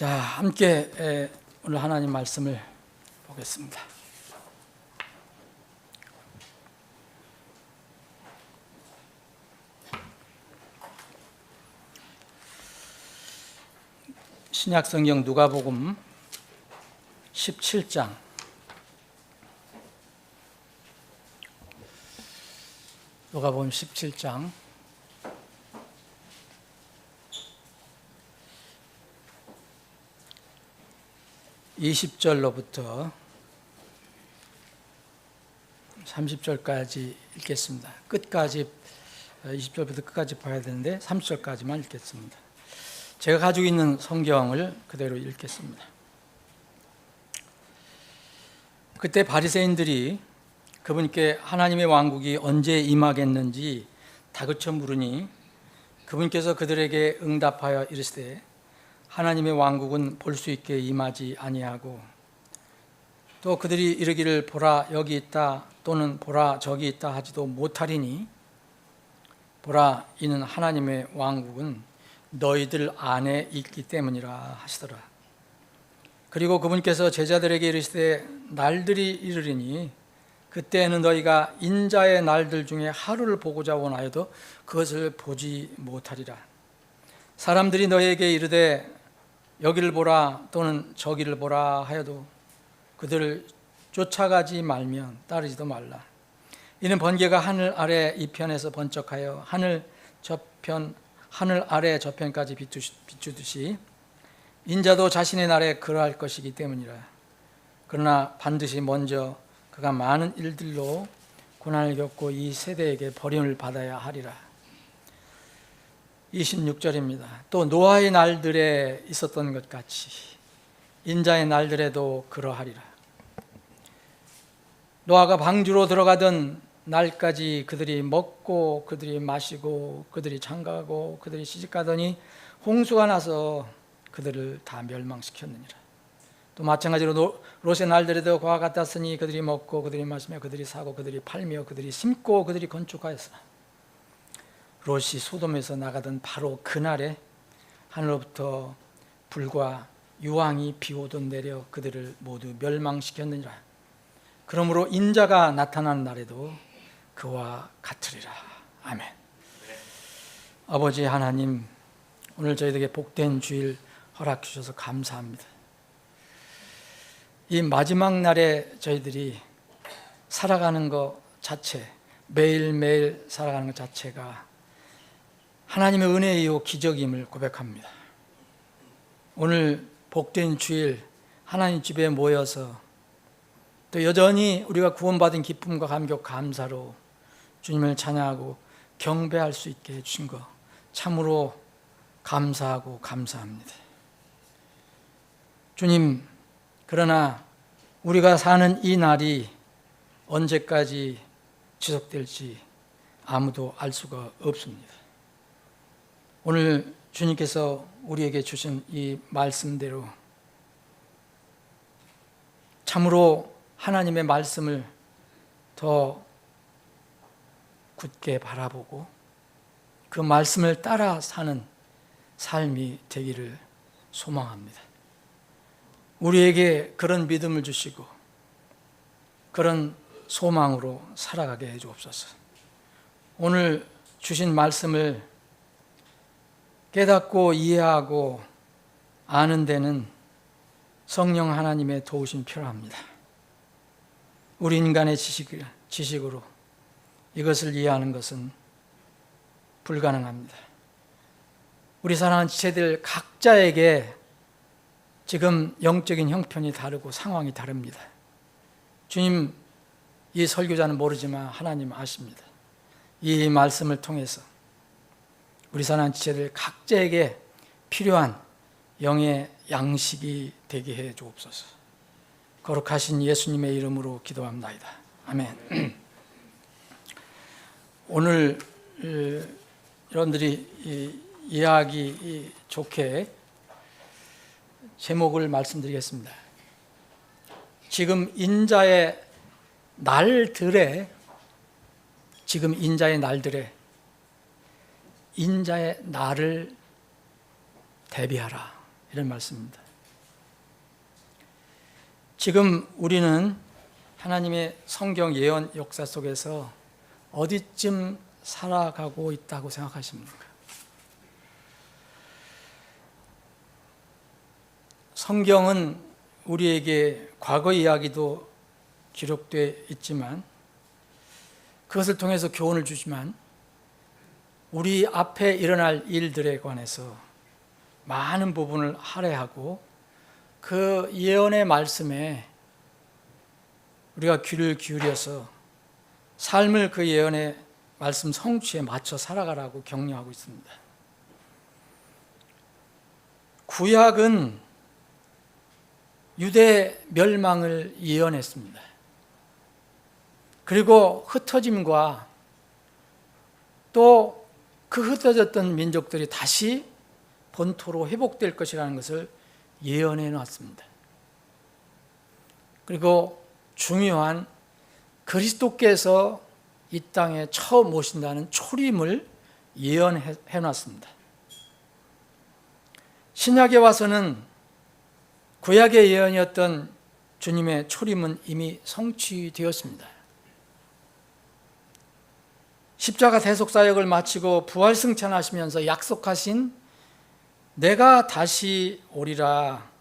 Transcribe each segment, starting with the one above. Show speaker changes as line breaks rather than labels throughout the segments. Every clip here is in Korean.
자, 함께 오늘 하나님 말씀을 보겠습니다. 신약성경 누가복음 17장 누가복음 17장 20절로부터 30절까지 읽겠습니다. 끝까지 20절부터 끝까지 봐야 되는데 30절까지만 읽겠습니다. 제가 가지고 있는 성경을 그대로 읽겠습니다. 그때 바리새인들이 그분께 하나님의 왕국이 언제 임하겠는지 다그쳐 물으니 그분께서 그들에게 응답하여 이르시되 하나님의 왕국은 볼 수 있게 임하지 아니하고 또 그들이 이르기를 보라 여기 있다 또는 보라 저기 있다 하지도 못하리니 보라 이는 하나님의 왕국은 너희들 안에 있기 때문이라 하시더라. 그리고 그분께서 제자들에게 이르시되 날들이 이르리니 그때에는 너희가 인자의 날들 중에 하루를 보고자 원하여도 그것을 보지 못하리라. 사람들이 너희에게 이르되 여기를 보라 또는 저기를 보라 하여도 그들을 쫓아가지 말면 따르지도 말라. 이는 번개가 하늘 아래 이편에서 번쩍하여 하늘 아래 저편까지 비추듯이 인자도 자신의 날에 그러할 것이기 때문이라. 그러나 반드시 먼저 그가 많은 일들로 고난을 겪고 이 세대에게 버림을 받아야 하리라. 26절입니다. 또 노아의 날들에 있었던 것 같이 인자의 날들에도 그러하리라. 노아가 방주로 들어가던 날까지 그들이 먹고 그들이 마시고 그들이 장가가고 그들이 시집가더니 홍수가 나서 그들을 다 멸망시켰느니라. 또 마찬가지로 롯의 날들에도 그와 같았으니 그들이 먹고 그들이 마시며 그들이 사고 그들이 팔며 그들이 심고 그들이 건축하였으나 롯이 소돔에서 나가던 바로 그날에 하늘로부터 불과 유황이 비오듯 내려 그들을 모두 멸망시켰느니라. 그러므로 인자가 나타난 날에도 그와 같으리라. 아멘. 아버지 하나님, 오늘 저희들에게 복된 주일 허락 주셔서 감사합니다. 이 마지막 날에 저희들이 살아가는 것 자체, 매일매일 살아가는 것 자체가 하나님의 은혜이요 기적임을 고백합니다. 오늘 복된 주일 하나님 집에 모여서 또 여전히 우리가 구원받은 기쁨과 감격 감사로 주님을 찬양하고 경배할 수 있게 해주신 것 참으로 감사하고 감사합니다. 주님, 그러나 우리가 사는 이 날이 언제까지 지속될지 아무도 알 수가 없습니다. 오늘 주님께서 우리에게 주신 이 말씀대로 참으로 하나님의 말씀을 더 굳게 바라보고 그 말씀을 따라 사는 삶이 되기를 소망합니다. 우리에게 그런 믿음을 주시고 그런 소망으로 살아가게 해 주옵소서. 오늘 주신 말씀을 깨닫고 이해하고 아는 데는 성령 하나님의 도우심이 필요합니다. 우리 인간의 지식으로 이것을 이해하는 것은 불가능합니다. 우리 사랑하는 지체들 각자에게 지금 영적인 형편이 다르고 상황이 다릅니다. 주님, 이 설교자는 모르지만 하나님 아십니다. 이 말씀을 통해서 우리 사랑하는 지체들 각자에게 필요한 영의 양식이 되게 해 주옵소서. 거룩하신 예수님의 이름으로 기도합나이다. 아멘. 오늘 여러분들이 이해하기 좋게 제목을 말씀드리겠습니다. 지금 인자의 날들에 인자의 날을 대비하라, 이런 말씀입니다. 지금 우리는 하나님의 성경 예언 역사 속에서 어디쯤 살아가고 있다고 생각하십니까? 성경은 우리에게 과거 이야기도 기록되어 있지만 그것을 통해서 교훈을 주지만 우리 앞에 일어날 일들에 관해서 많은 부분을 할애하고 그 예언의 말씀에 우리가 귀를 기울여서 삶을 그 예언의 말씀 성취에 맞춰 살아가라고 격려하고 있습니다. 구약은 유대 멸망을 예언했습니다. 그리고 흩어짐과 또 그 흩어졌던 민족들이 다시 본토로 회복될 것이라는 것을 예언해 놨습니다. 그리고 중요한 그리스도께서 이 땅에 처음 오신다는 초림을 예언해 놨습니다. 신약에 와서는 구약의 예언이었던 주님의 초림은 이미 성취되었습니다. 십자가 대속사역을 마치고 부활승천하시면서 약속하신 내가 다시 오리라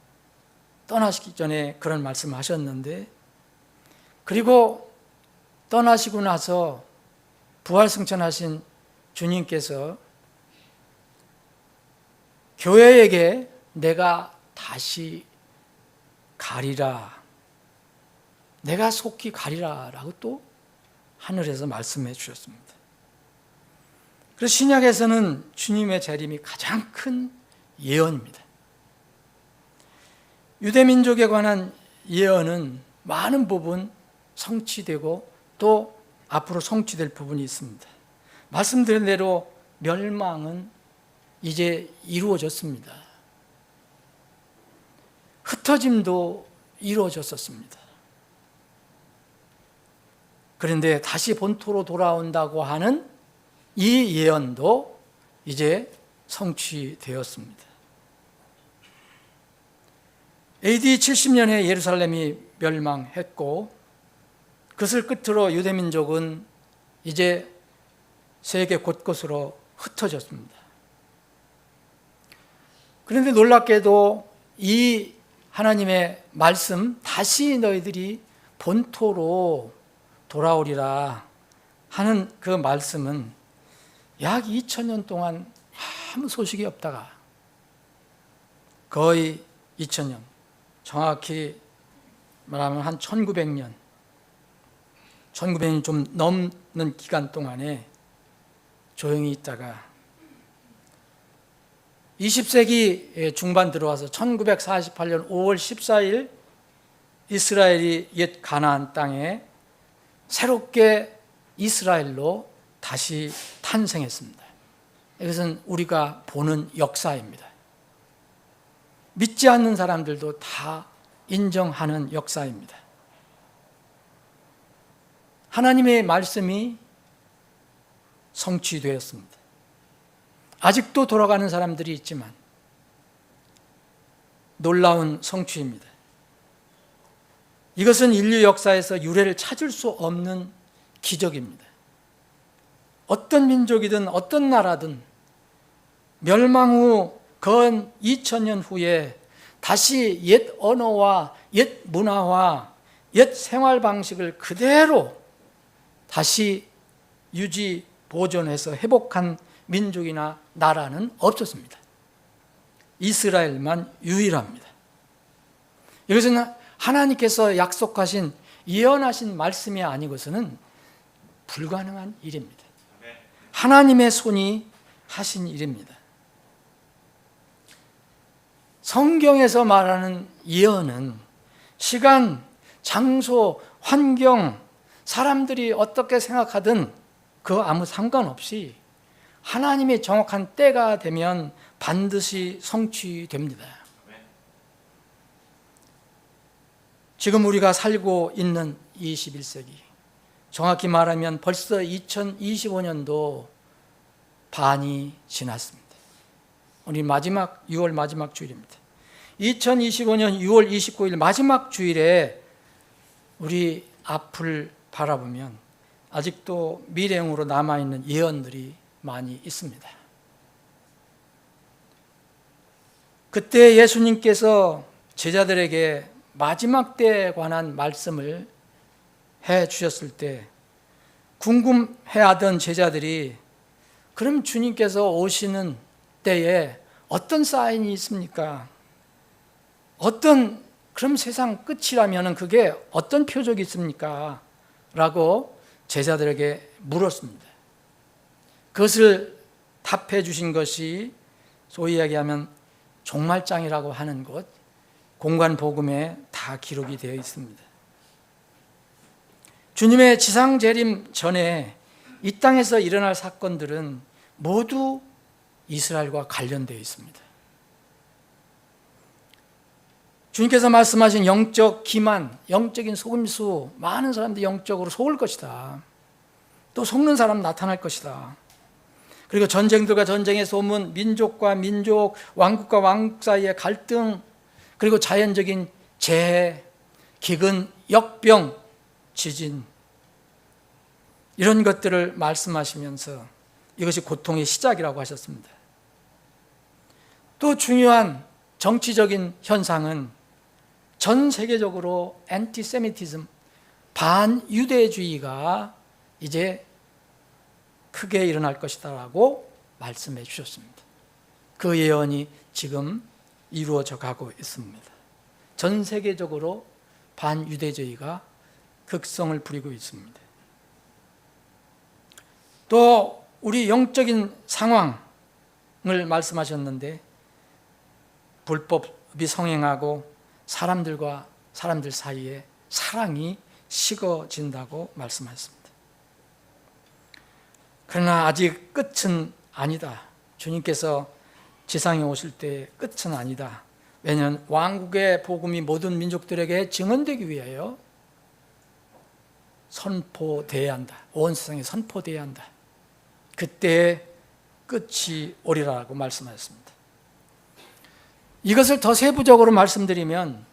떠나시기 전에 그런 말씀하셨는데, 그리고 떠나시고 나서 부활승천하신 주님께서 교회에게 내가 다시 가리라, 내가 속히 가리라 라고 또 하늘에서 말씀해 주셨습니다. 그래서 신약에서는 주님의 재림이 가장 큰 예언입니다. 유대민족에 관한 예언은 많은 부분 성취되고 또 앞으로 성취될 부분이 있습니다. 말씀드린 대로 멸망은 이제 이루어졌습니다. 흩어짐도 이루어졌었습니다. 그런데 다시 본토로 돌아온다고 하는 이 예언도 이제 성취되었습니다. AD 70년에 예루살렘이 멸망했고 그것을 끝으로 유대민족은 이제 세계 곳곳으로 흩어졌습니다. 그런데 놀랍게도 이 하나님의 말씀, 다시 너희들이 본토로 돌아오리라 하는 그 말씀은 약 2000년 동안 아무 소식이 없다가 거의 2000년, 정확히 말하면 한 1900년 좀 넘는 기간 동안에 조용히 있다가 20세기 중반 들어와서 1948년 5월 14일 이스라엘이 옛 가나안 땅에 새롭게 이스라엘로 다시 탄생했습니다. 이것은 우리가 보는 역사입니다. 믿지 않는 사람들도 다 인정하는 역사입니다. 하나님의 말씀이 성취되었습니다. 아직도 돌아가는 사람들이 있지만 놀라운 성취입니다. 이것은 인류 역사에서 유례를 찾을 수 없는 기적입니다. 어떤 민족이든 어떤 나라든 멸망 후 건 2000년 후에 다시 옛 언어와 옛 문화와 옛 생활 방식을 그대로 다시 유지 보존해서 회복한 민족이나 나라는 없었습니다. 이스라엘만 유일합니다. 이것은 하나님께서 약속하신 예언하신 말씀이 아니고서는 불가능한 일입니다. 하나님의 손이 하신 일입니다. 성경에서 말하는 예언은 시간, 장소, 환경, 사람들이 어떻게 생각하든 그 아무 상관없이 하나님의 정확한 때가 되면 반드시 성취됩니다. 지금 우리가 살고 있는 21세기, 정확히 말하면 벌써 2025년도 반이 지났습니다. 우리 6월 마지막 주일입니다. 2025년 6월 29일 마지막 주일에 우리 앞을 바라보면 아직도 미래형으로 남아있는 예언들이 많이 있습니다. 그때 예수님께서 제자들에게 마지막 때에 관한 말씀을 해 주셨을 때 궁금해하던 제자들이 그럼 주님께서 오시는 때에 어떤 사인이 있습니까? 그럼 세상 끝이라면 그게 어떤 표적이 있습니까? 라고 제자들에게 물었습니다. 그것을 답해 주신 것이 소위 이야기하면 종말장이라고 하는 것, 공관복음에 다 기록이 되어 있습니다. 주님의 지상 재림 전에 이 땅에서 일어날 사건들은 모두 이스라엘과 관련되어 있습니다. 주님께서 말씀하신 영적 기만, 영적인 속임수, 많은 사람들이 영적으로 속을 것이다. 또 속는 사람 나타날 것이다. 그리고 전쟁들과 전쟁의 소문, 민족과 민족, 왕국과 왕국 사이의 갈등, 그리고 자연적인 재해, 기근, 역병, 지진, 이런 것들을 말씀하시면서 이것이 고통의 시작이라고 하셨습니다. 또 중요한 정치적인 현상은 전 세계적으로 엔티세미티즘, 반유대주의가 이제 크게 일어날 것이다라고 말씀해 주셨습니다. 그 예언이 지금 이루어져 가고 있습니다. 전 세계적으로 반유대주의가 극성을 부리고 있습니다. 또 우리 영적인 상황을 말씀하셨는데 불법이 성행하고 사람들과 사람들 사이에 사랑이 식어진다고 말씀하셨습니다. 그러나 아직 끝은 아니다. 주님께서 지상에 오실 때 끝은 아니다. 왜냐하면 왕국의 복음이 모든 민족들에게 증언되기 위하여 선포되어야 한다. 온 세상에 선포되어야 한다. 그때 끝이 오리라고 말씀하셨습니다. 이것을 더 세부적으로 말씀드리면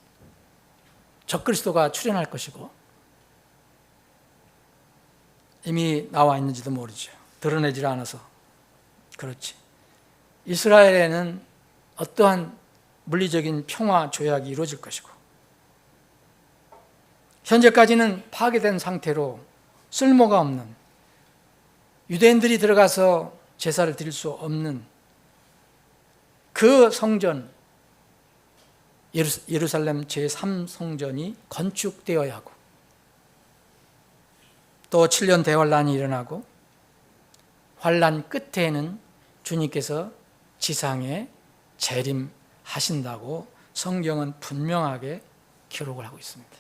적그리스도가 출현할 것이고 이미 나와 있는지도 모르죠. 드러내질 않아서 그렇지. 이스라엘에는 어떠한 물리적인 평화 조약이 이루어질 것이고 현재까지는 파괴된 상태로 쓸모가 없는 유대인들이 들어가서 제사를 드릴 수 없는 그 성전 예루살렘 제3성전이 건축되어야 하고 또 7년 대환란이 일어나고 환란 끝에는 주님께서 지상에 재림하신다고 성경은 분명하게 기록을 하고 있습니다.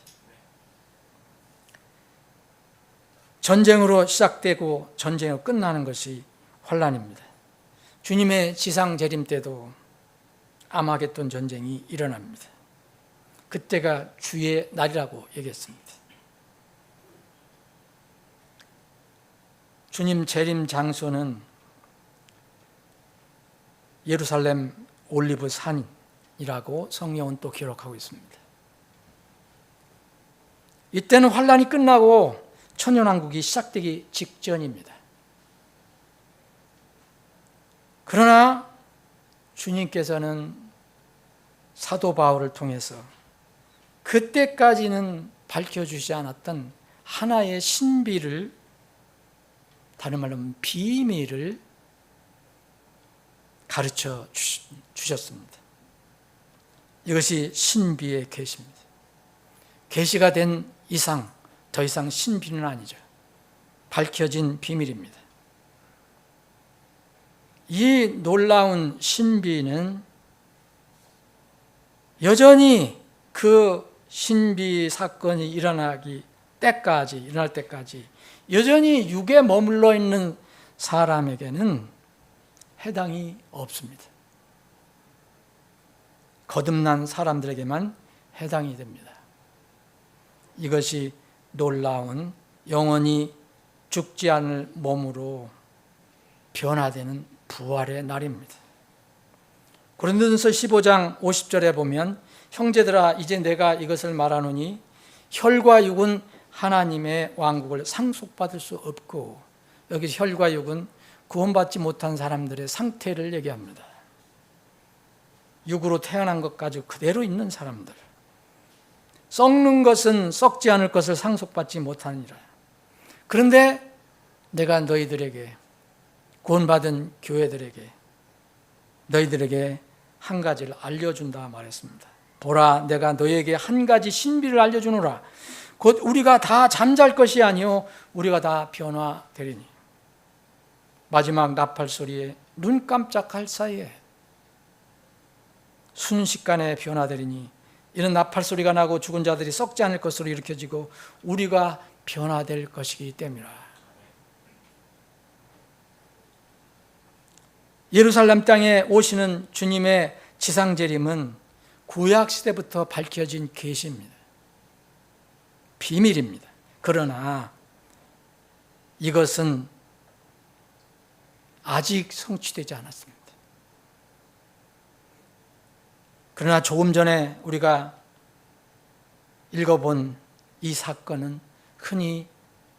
전쟁으로 시작되고 전쟁으로 끝나는 것이 환란입니다. 주님의 지상 재림 때도 아마겟돈 전쟁이 일어납니다. 그때가 주의 날이라고 얘기했습니다. 주님 재림 장소는 예루살렘 올리브 산이라고 성경은 또 기록하고 있습니다. 이때는 환란이 끝나고 천년왕국이 시작되기 직전입니다. 그러나 주님께서는 사도 바울을 통해서 그때까지는 밝혀주지 않았던 하나의 신비를, 다른 말로 하면 비밀을 가르쳐 주셨습니다. 이것이 신비의 계시입니다. 계시가 된 이상 더 이상 신비는 아니죠. 밝혀진 비밀입니다. 이 놀라운 신비는 여전히 그 신비 사건이 일어날 때까지 여전히 육에 머물러 있는 사람에게는 해당이 없습니다. 거듭난 사람들에게만 해당이 됩니다. 이것이 놀라운 영원히 죽지 않을 몸으로 변화되는 부활의 날입니다. 고린도전서 15장 50절에 보면 형제들아 이제 내가 이것을 말하노니 혈과 육은 하나님의 왕국을 상속받을 수 없고, 여기서 혈과 육은 구원받지 못한 사람들의 상태를 얘기합니다. 육으로 태어난 것 가지고 그대로 있는 사람들, 썩는 것은 썩지 않을 것을 상속받지 못하니라. 그런데 내가 너희들에게, 구원받은 교회들에게, 너희들에게 한 가지를 알려준다 말했습니다. 보라, 내가 너희에게 한 가지 신비를 알려주노라. 곧 우리가 다 잠잘 것이 아니요 우리가 다 변화되리니. 마지막 나팔 소리에 눈 깜짝할 사이에 순식간에 변화되리니, 이런 나팔 소리가 나고 죽은 자들이 썩지 않을 것으로 일으켜지고 우리가 변화될 것이기 때문이라. 예루살렘 땅에 오시는 주님의 지상재림은 구약시대부터 밝혀진 계시입니다. 비밀입니다. 그러나 이것은 아직 성취되지 않았습니다. 그러나 조금 전에 우리가 읽어본 이 사건은 흔히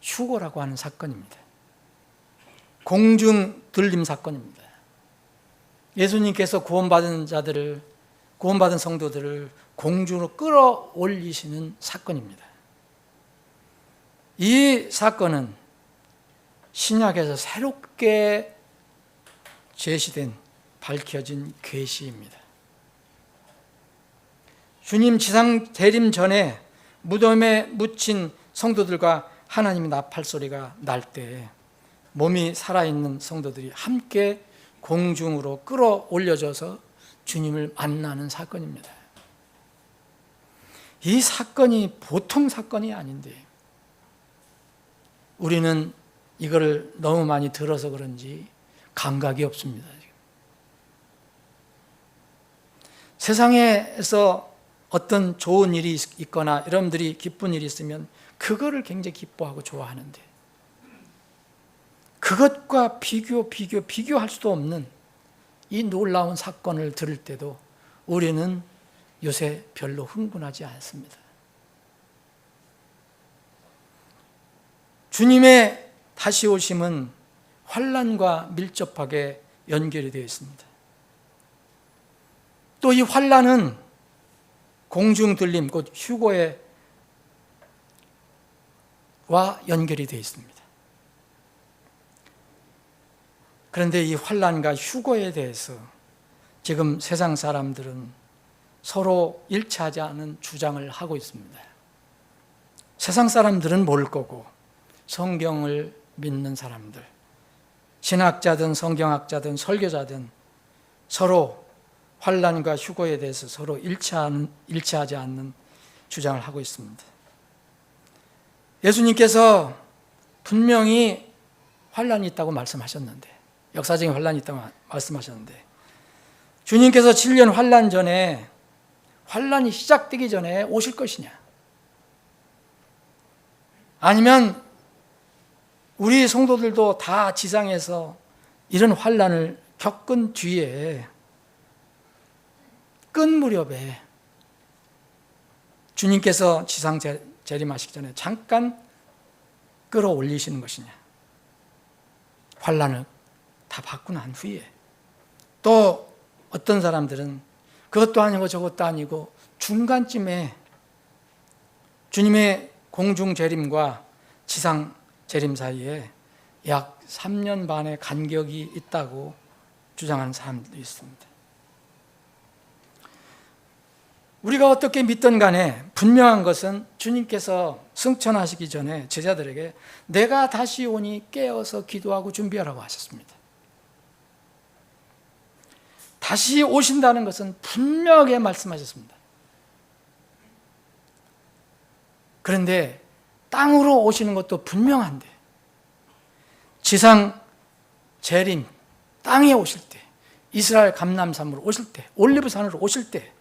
휴거라고 하는 사건입니다. 공중 들림 사건입니다. 예수님께서 구원받은 자들을, 구원받은 성도들을 공중으로 끌어올리시는 사건입니다. 이 사건은 신약에서 새롭게 제시된, 밝혀진 계시입니다. 주님 지상 재림 전에 무덤에 묻힌 성도들과 하나님의 나팔 소리가 날 때 몸이 살아있는 성도들이 함께 공중으로 끌어올려져서 주님을 만나는 사건입니다. 이 사건이 보통 사건이 아닌데 우리는 이거를 너무 많이 들어서 그런지 감각이 없습니다. 세상에서 어떤 좋은 일이 있거나 여러분들이 기쁜 일이 있으면 그거를 굉장히 기뻐하고 좋아하는데, 그것과 비교할 수도 없는 이 놀라운 사건을 들을 때도 우리는 요새 별로 흥분하지 않습니다. 주님의 다시 오심은 환난과 밀접하게 연결이 되어 있습니다. 또 이 환난은 공중 들림, 곧 휴거와 연결이 되어 있습니다. 그런데 이 환난과 휴거에 대해서 지금 세상 사람들은 서로 일치하지 않은 주장을 하고 있습니다. 세상 사람들은 모를 거고 성경을 믿는 사람들, 신학자든 성경학자든 설교자든 서로 환난과 휴거에 대해서 서로 일치하지 않는 주장을 하고 있습니다. 예수님께서 분명히 환난이 있다고 말씀하셨는데, 역사적인 환난이 있다고 말씀하셨는데, 주님께서 7년 환난 전에, 환난이 시작되기 전에 오실 것이냐, 아니면 우리 성도들도 다 지상에서 이런 환난을 겪은 뒤에 끝 무렵에 주님께서 지상 재림하시기 전에 잠깐 끌어올리시는 것이냐, 환난을 다 받고 난 후에. 또 어떤 사람들은 그것도 아니고 저것도 아니고 중간쯤에 주님의 공중 재림과 지상 재림 사이에 약 3년 반의 간격이 있다고 주장하는 사람들도 있습니다. 우리가 어떻게 믿든 간에 분명한 것은 주님께서 승천하시기 전에 제자들에게 내가 다시 오니 깨어서 기도하고 준비하라고 하셨습니다. 다시 오신다는 것은 분명하게 말씀하셨습니다. 그런데 땅으로 오시는 것도 분명한데, 지상 재림, 땅에 오실 때, 이스라엘 감람산으로 오실 때, 올리브산으로 오실 때,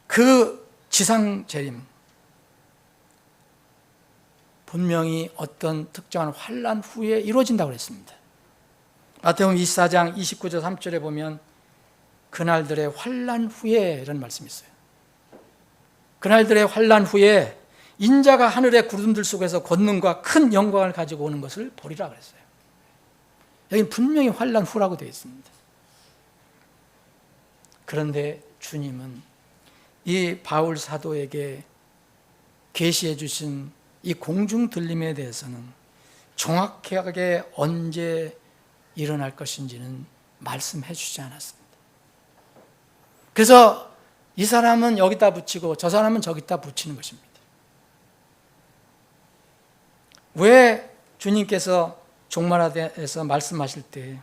그 지상 재림, 분명히 어떤 특정한 환난 후에 이루어진다고 했습니다. 마태복음 24장 29절 3절에 보면 그날들의 환난 후에 이런 말씀이 있어요. 그날들의 환난 후에 인자가 하늘의 구름들 속에서 권능과 큰 영광을 가지고 오는 것을 보리라 그랬어요. 여기는 분명히 환난 후라고 되어 있습니다. 그런데 주님은 이 바울 사도에게 계시해 주신 이 공중 들림에 대해서는 정확하게 언제 일어날 것인지는 말씀해 주지 않았습니다. 그래서 이 사람은 여기다 붙이고 저 사람은 저기다 붙이는 것입니다. 왜 주님께서 종말화에서 말씀하실 때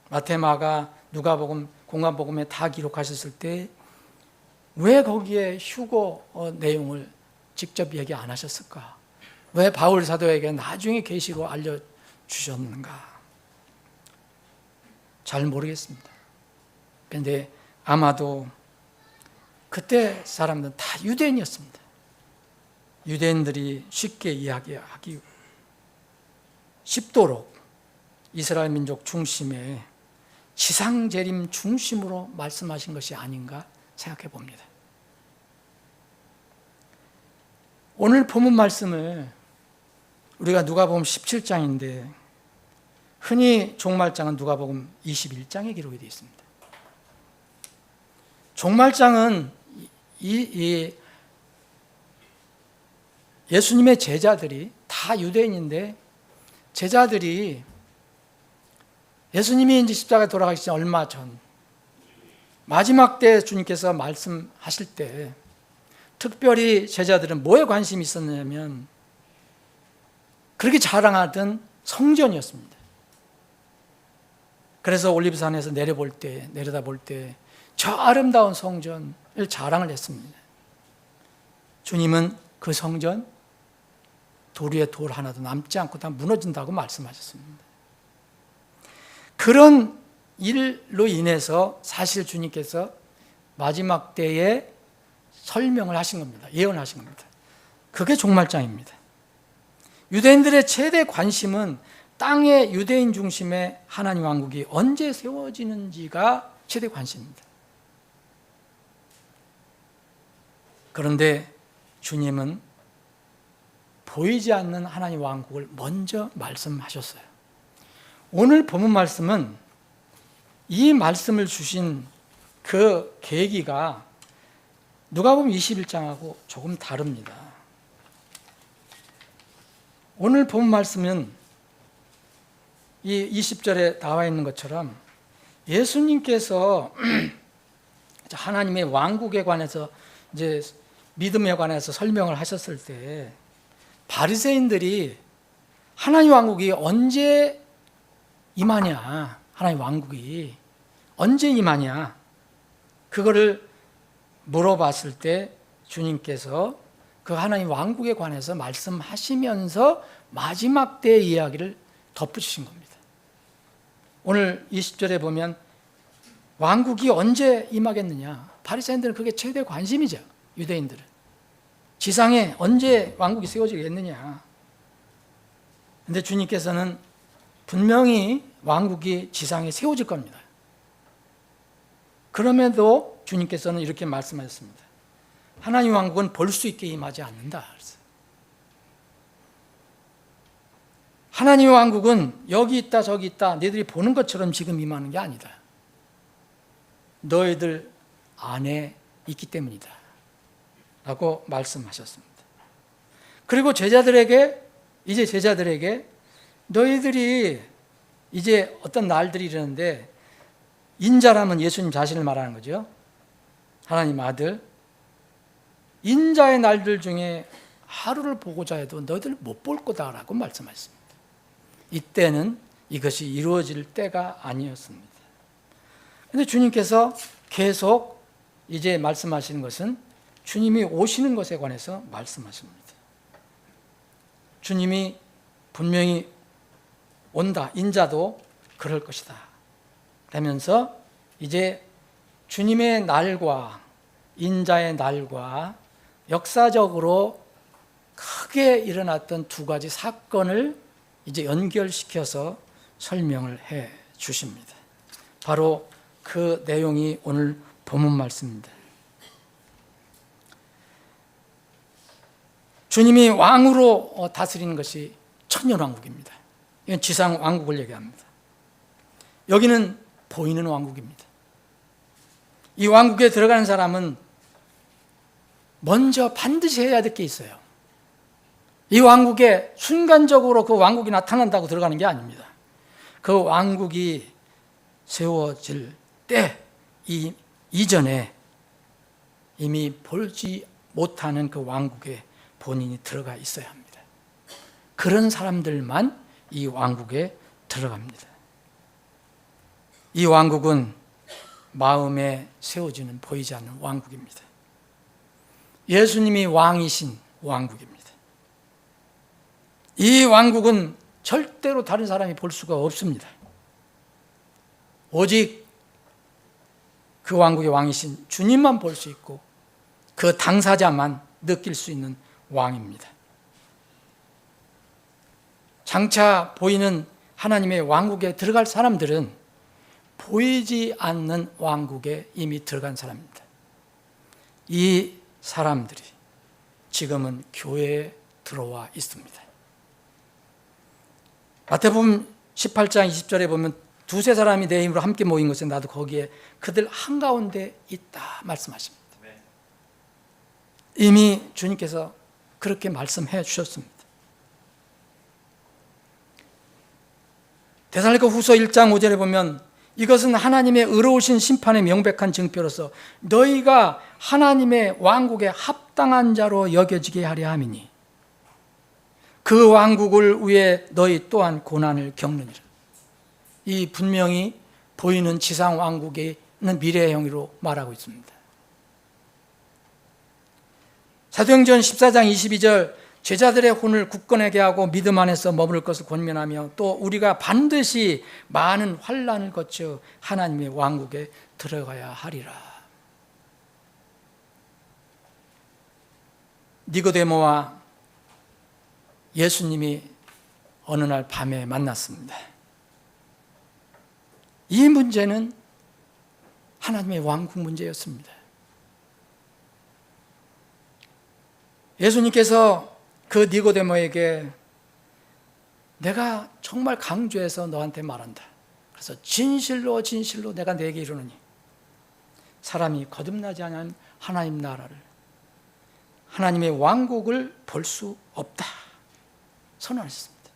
마태, 마가, 누가복음, 공관복음에 다 기록하셨을 때 왜 거기에 휴거 내용을 직접 얘기 안 하셨을까? 왜 바울 사도에게 나중에 계시로 알려주셨는가? 잘 모르겠습니다. 그런데 아마도 그때 사람들은 다 유대인이었습니다. 유대인들이 쉽게 이야기하기 쉽도록 이스라엘 민족 중심에 지상재림 중심으로 말씀하신 것이 아닌가 생각해 봅니다. 오늘 본문 말씀을 우리가 누가복음 17장인데 흔히 종말장은 누가복음 21장에 기록이 되어 있습니다. 종말장은 예수님의 제자들이 다 유대인인데 제자들이 예수님이 이제 십자가에 돌아가시기 전 얼마 전 마지막 때 주님께서 말씀하실 때 특별히 제자들은 뭐에 관심이 있었냐면 그렇게 자랑하던 성전이었습니다. 그래서 올리브산에서 내려다볼 때 저 아름다운 성전을 자랑을 했습니다. 주님은 그 성전 돌 위에 돌 하나도 남지 않고 다 무너진다고 말씀하셨습니다. 그런 일로 인해서 사실 주님께서 마지막 때에 설명을 하신 겁니다. 예언하신 겁니다. 그게 종말장입니다. 유대인들의 최대 관심은 땅의 유대인 중심의 하나님 왕국이 언제 세워지는지가 최대 관심입니다. 그런데 주님은 보이지 않는 하나님 왕국을 먼저 말씀하셨어요. 오늘 본문 말씀은 이 말씀을 주신 그 계기가 누가복음 21장하고 조금 다릅니다. 오늘 본문 말씀은 이 20절에 나와 있는 것처럼 예수님께서 하나님의 왕국에 관해서 이제 믿음에 관해서 설명을 하셨을 때 바리새인들이 하나님 왕국이 언제 임하냐, 하나님 왕국이 언제 임하냐, 그거를 물어봤을 때 주님께서 그 하나님 왕국에 관해서 말씀하시면서 마지막 때의 이야기를 덧붙이신 겁니다. 오늘 20절에 보면 왕국이 언제 임하겠느냐, 바리새인들은 그게 최대 관심이죠. 유대인들은 지상에 언제 왕국이 세워지겠느냐. 그런데 주님께서는 분명히 왕국이 지상에 세워질 겁니다. 그럼에도 주님께서는 이렇게 말씀하셨습니다. 하나님 왕국은 볼 수 있게 임하지 않는다. 하나님의 왕국은 여기 있다 저기 있다 너희들이 보는 것처럼 지금 임하는 게 아니다. 너희들 안에 있기 때문이다 라고 말씀하셨습니다. 그리고 제자들에게 너희들이 이제 어떤 날들이 이르는데, 인자라면 예수님 자신을 말하는 거죠. 하나님 아들, 인자의 날들 중에 하루를 보고자 해도 너희들 못 볼 거다라고 말씀하셨습니다. 이때는 이것이 이루어질 때가 아니었습니다. 그런데 주님께서 계속 이제 말씀하시는 것은 주님이 오시는 것에 관해서 말씀하십니다. 주님이 분명히 온다, 인자도 그럴 것이다 라면서 이제 주님의 날과 인자의 날과 역사적으로 크게 일어났던 두 가지 사건을 이제 연결시켜서 설명을 해 주십니다. 바로 그 내용이 오늘 본문 말씀입니다. 주님이 왕으로 다스리는 것이 천년왕국입니다. 이건 지상왕국을 얘기합니다. 여기는 보이는 왕국입니다. 이 왕국에 들어가는 사람은 먼저 반드시 해야 될 게 있어요. 이 왕국에 순간적으로 그 왕국이 나타난다고 들어가는 게 아닙니다. 그 왕국이 세워질 때 이전에 이미 보지 못하는 그 왕국에 본인이 들어가 있어야 합니다. 그런 사람들만 이 왕국에 들어갑니다. 이 왕국은 마음에 세워지는 보이지 않는 왕국입니다. 예수님이 왕이신 왕국입니다. 이 왕국은 절대로 다른 사람이 볼 수가 없습니다. 오직 그 왕국의 왕이신 주님만 볼 수 있고 그 당사자만 느낄 수 있는 왕입니다. 장차 보이는 하나님의 왕국에 들어갈 사람들은 보이지 않는 왕국에 이미 들어간 사람입니다. 이 사람들이 지금은 교회에 들어와 있습니다. 마태복음 18장 20절에 보면 두세 사람이 내 힘으로 함께 모인 것에 나도 거기에 그들 한가운데 있다 말씀하십니다. 이미 주님께서 그렇게 말씀해 주셨습니다. 데살로니가 후서 1장 5절에 보면 이것은 하나님의 의로우신 심판의 명백한 증표로서 너희가 하나님의 왕국에 합당한 자로 여겨지게 하려 함이니 그 왕국을 위해 너희 또한 고난을 겪느니라. 이 분명히 보이는 지상 왕국에 있는 미래의 형의로 말하고 있습니다. 사도행전 14장 22절 제자들의 혼을 굳건하게 하고 믿음 안에서 머무를 것을 권면하며 또 우리가 반드시 많은 환난을 거쳐 하나님의 왕국에 들어가야 하리라. 니고데모와 예수님이 어느 날 밤에 만났습니다. 이 문제는 하나님의 왕국 문제였습니다. 예수님께서 그 니고데모에게 내가 정말 강조해서 너한테 말한다. 그래서 진실로 진실로 내가 네게 이르노니 사람이 거듭나지 않은 하나님 나라를 하나님의 왕국을 볼 수 없다 선언하셨습니다.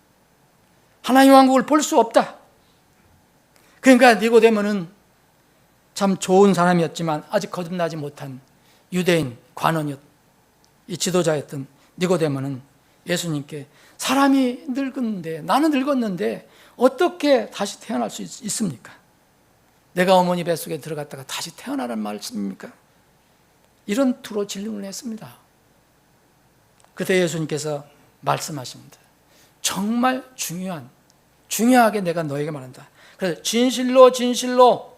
하나님의 왕국을 볼 수 없다. 그러니까 니고데모는 참 좋은 사람이었지만 아직 거듭나지 못한 유대인 관원이었 이 지도자였던 니고데모는 예수님께 사람이 늙었는데 나는 늙었는데 어떻게 다시 태어날 수 있습니까? 내가 어머니 뱃속에 들어갔다가 다시 태어나란 말씀입니까? 이런 투로 질문을 했습니다. 그때 예수님께서 말씀하십니다. 정말 중요하게 내가 너에게 말한다. 그래서 진실로 진실로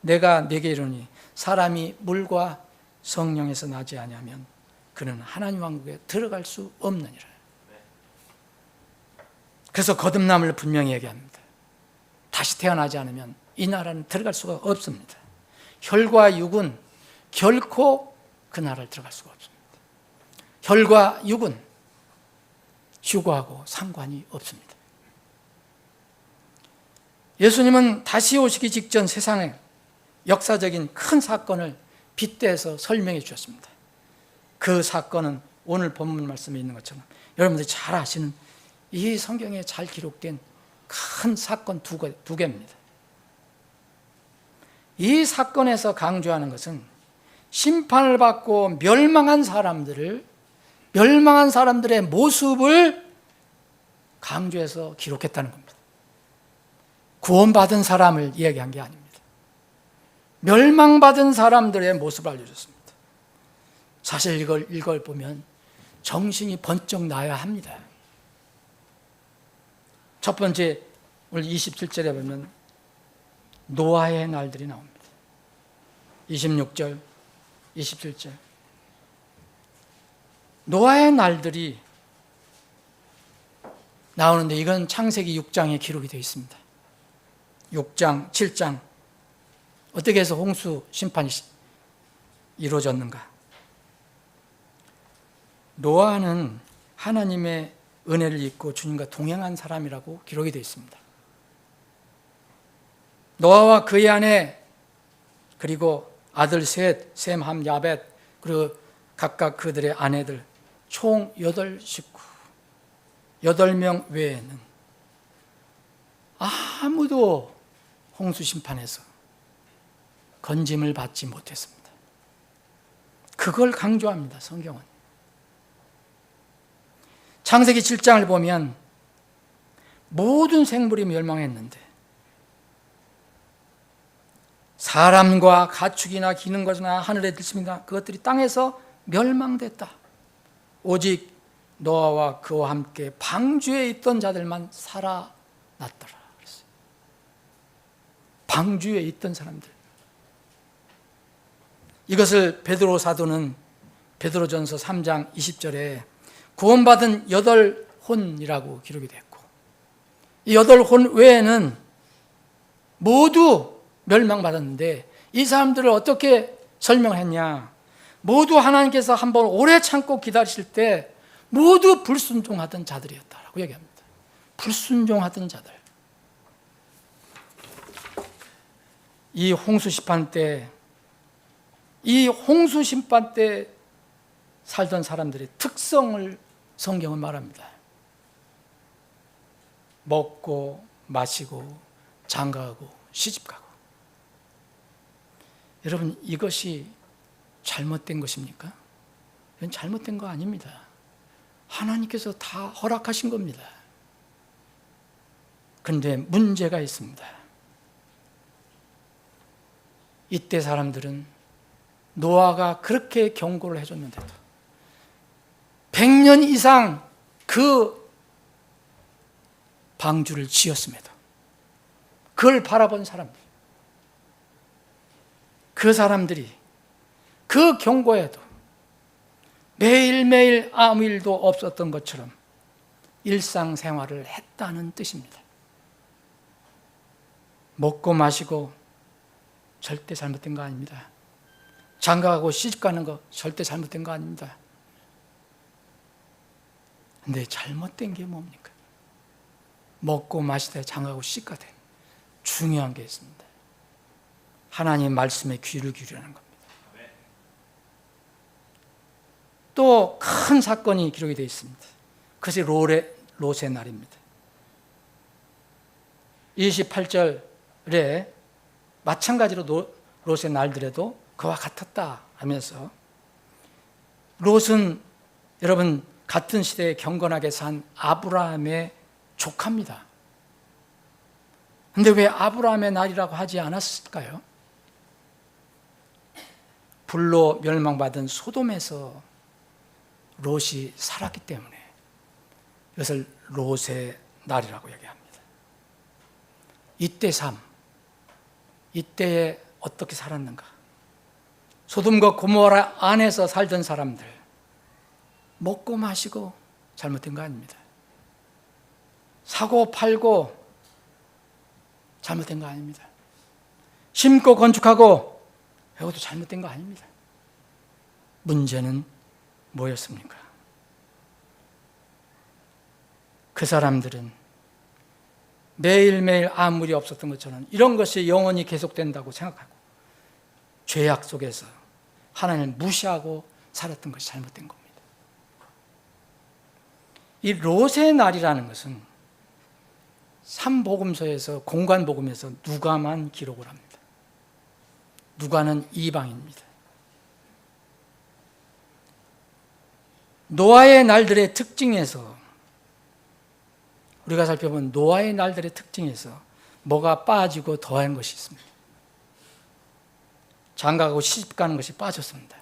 내가 네게 이르노니 사람이 물과 성령에서 나지 아니하면 그는 하나님 왕국에 들어갈 수 없느니라. 그래서 거듭남을 분명히 얘기합니다. 다시 태어나지 않으면 이 나라는 들어갈 수가 없습니다. 혈과 육은 결코 그 나라를 들어갈 수가 없습니다. 혈과 육은 휴거하고 상관이 없습니다. 예수님은 다시 오시기 직전 세상에 역사적인 큰 사건을 빗대서 설명해 주셨습니다. 그 사건은 오늘 본문 말씀에 있는 것처럼 여러분들이 잘 아시는 이 성경에 잘 기록된 큰 사건 두 개입니다. 이 사건에서 강조하는 것은 심판을 받고 멸망한 사람들의 모습을 강조해서 기록했다는 겁니다. 구원받은 사람을 이야기한 게 아닙니다. 멸망받은 사람들의 모습을 알려줬습니다. 사실 이걸 보면 정신이 번쩍 나야 합니다. 첫 번째, 오늘 27절에 보면 노아의 날들이 나옵니다. 26절, 27절. 노아의 날들이 나오는데 이건 창세기 6장에 기록이 되어 있습니다. 6장, 7장. 어떻게 해서 홍수 심판이 이루어졌는가? 노아는 하나님의 은혜를 입고 주님과 동행한 사람이라고 기록이 되어 있습니다. 노아와 그의 아내, 그리고 아들 셋, 셈, 함, 야벳, 그리고 각각 그들의 아내들 총 8식구, 8명 외에는 아무도 홍수 심판에서 건짐을 받지 못했습니다. 그걸 강조합니다, 성경은. 창세기 7장을 보면 모든 생물이 멸망했는데 사람과 가축이나 기는 것이나 하늘에 들습니다. 그것들이 땅에서 멸망됐다. 오직 노아와 그와 함께 방주에 있던 자들만 살아났더라. 그랬어요. 방주에 있던 사람들. 이것을 베드로 사도는 베드로전서 3장 20절에 구원받은 8혼이라고 기록이 됐고, 이 8혼 외에는 모두 멸망받았는데 이 사람들을 어떻게 설명했냐? 모두 하나님께서 한번 오래 참고 기다리실 때 모두 불순종하던 자들이었다라고 얘기합니다. 불순종하던 자들. 이 홍수 심판 때 살던 사람들의 특성을 성경은 말합니다. 먹고 마시고 장가가고 시집가고. 여러분, 이것이 잘못된 것입니까? 이건 잘못된 거 아닙니다. 하나님께서 다 허락하신 겁니다. 그런데 문제가 있습니다. 이때 사람들은 노아가 그렇게 경고를 해줬는데도 100년 이상 그 방주를 지었음에도 그걸 바라본 사람들, 그 사람들이 그 경고에도 매일매일 아무 일도 없었던 것처럼 일상생활을 했다는 뜻입니다. 먹고 마시고 절대 잘못된 거 아닙니다. 장가가고 시집가는 거 절대 잘못된 거 아닙니다. 근데 잘못된 게 뭡니까? 먹고 마시다 장가가고 시집가다. 중요한 게 있습니다. 하나님 말씀에 귀를 기울이라는 겁니다. 또 큰 사건이 기록이 되어 있습니다. 그것이 롯의 날입니다. 28절에 마찬가지로 롯의 날들에도 그와 같았다 하면서, 롯은 여러분 같은 시대에 경건하게 산 아브라함의 조카입니다. 그런데 왜 아브라함의 날이라고 하지 않았을까요? 불로 멸망받은 소돔에서 롯이 살았기 때문에 이것을 롯의 날이라고 얘기합니다. 이때 삶, 이때에 어떻게 살았는가? 소돔과 고모라 안에서 살던 사람들, 먹고 마시고 잘못된 거 아닙니다. 사고 팔고 잘못된 거 아닙니다. 심고 건축하고 이것도 잘못된 거 아닙니다. 문제는 뭐였습니까? 그 사람들은 매일매일 아무 일이 없었던 것처럼 이런 것이 영원히 계속된다고 생각하고 죄악 속에서 하나님을 무시하고 살았던 것이 잘못된 겁니다. 이 롯의 날이라는 것은 3복음서에서, 공관복음에서 누가만 기록을 합니다. 누가는 이방인입니다. 노아의 날들의 특징에서, 우리가 살펴본 노아의 날들의 특징에서 뭐가 빠지고 더한 것이 있습니다. 장가가고 시집가는 것이 빠졌습니다.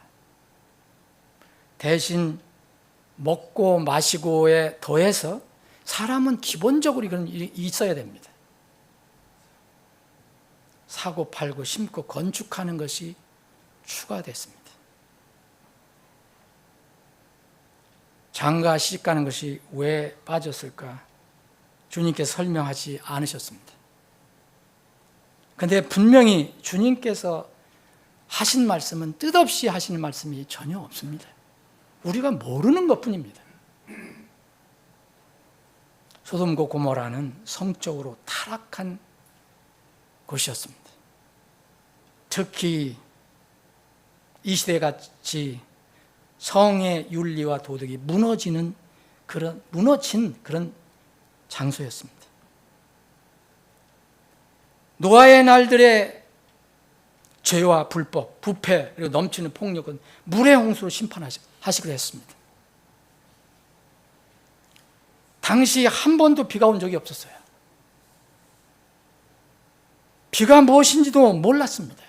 대신 먹고 마시고에 더해서 사람은 기본적으로 이건 있어야 됩니다. 사고 팔고 심고 건축하는 것이 추가됐습니다. 장가 시집가는 것이 왜 빠졌을까? 주님께서 설명하지 않으셨습니다. 근데 분명히 주님께서 하신 말씀은 뜻없이 하시는 말씀이 전혀 없습니다. 우리가 모르는 것뿐입니다. 소돔과 고모라는 성적으로 타락한 곳이었습니다. 특히 이 시대같이 성의 윤리와 도덕이 무너진 그런 장소였습니다. 노아의 날들의 죄와 불법, 부패, 그리고 넘치는 폭력은 물의 홍수로 심판하시기로 했습니다. 당시 한 번도 비가 온 적이 없었어요. 비가 무엇인지도 몰랐습니다.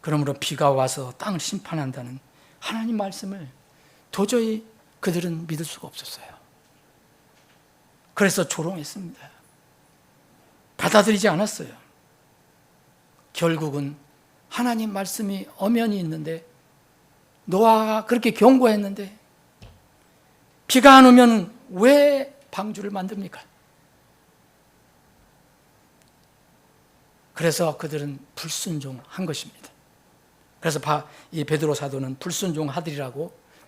그러므로 비가 와서 땅을 심판한다는 하나님 말씀을 도저히 그들은 믿을 수가 없었어요. 그래서 조롱했습니다. 받아들이지 않았어요. 결국은 하나님 말씀이 엄연히 있는데, 노아가 그렇게 경고했는데 비가 안 오면 왜 방주를 만듭니까? 그래서 그들은 불순종한 것입니다. 그래서 이 베드로 사도는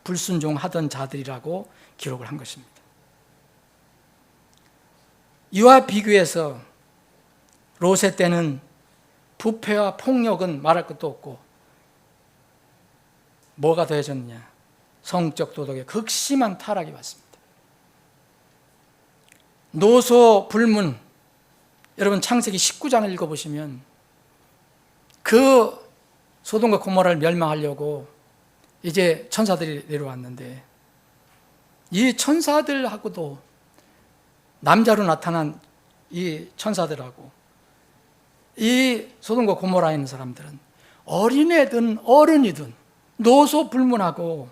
불순종하던 자들이라고 기록을 한 것입니다. 이와 비교해서 롯의 때는 부패와 폭력은 말할 것도 없고, 뭐가 더해졌느냐? 성적 도덕의 극심한 타락이 왔습니다. 노소 불문, 여러분 창세기 19장을 읽어보시면 그 소돔과 고모라를 멸망하려고 이제 천사들이 내려왔는데, 이 천사들하고도, 남자로 나타난 이 천사들하고 이 소돔과 고모라에 있는 사람들은 어린애든 어른이든 노소 불문하고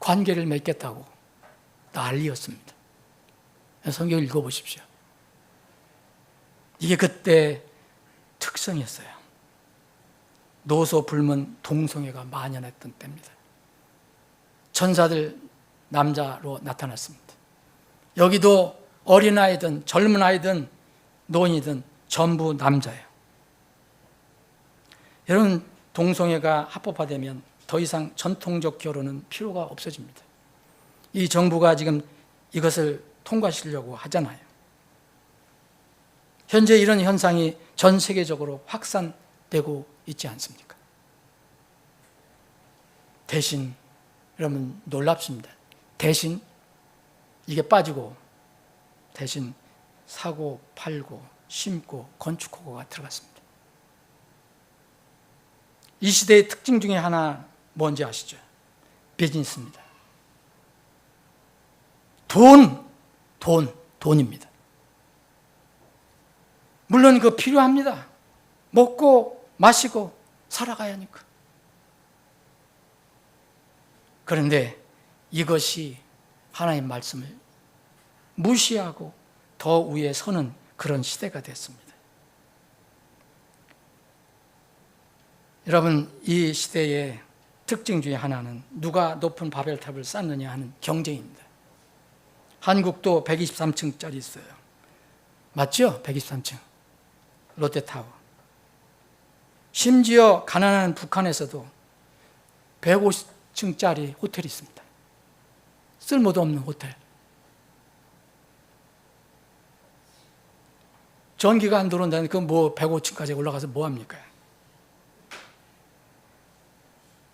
관계를 맺겠다고 난리였습니다. 성경 읽어보십시오. 이게 그때 특성이었어요. 노소 불문 동성애가 만연했던 때입니다. 천사들 남자로 나타났습니다. 여기도 어린아이든 젊은 아이든 노인이든 전부 남자예요. 여러분, 동성애가 합법화되면 더 이상 전통적 결혼은 필요가 없어집니다. 이 정부가 지금 이것을 통과시키려고 하잖아요. 현재 이런 현상이 전 세계적으로 확산되고 있지 않습니까? 대신 여러분 놀랍습니다. 대신 이게 빠지고 대신 사고, 팔고, 심고, 건축허가가 들어갔습니다. 이 시대의 특징 중에 하나 뭔지 아시죠? 비즈니스입니다. 돈입니다. 물론 그거 필요합니다. 먹고 마시고 살아가야 하니까. 그런데 이것이 하나님 말씀을 무시하고 더 위에 서는 그런 시대가 됐습니다. 여러분, 이 시대의 특징 중에 하나는 누가 높은 바벨탑을 쌓느냐 하는 경쟁입니다. 한국도 123층짜리 있어요. 맞죠? 123층. 롯데타워. 심지어 가난한 북한에서도 150층짜리 호텔이 있습니다. 쓸모도 없는 호텔. 전기가 안 들어온다는 그 105층까지 올라가서 뭐 합니까?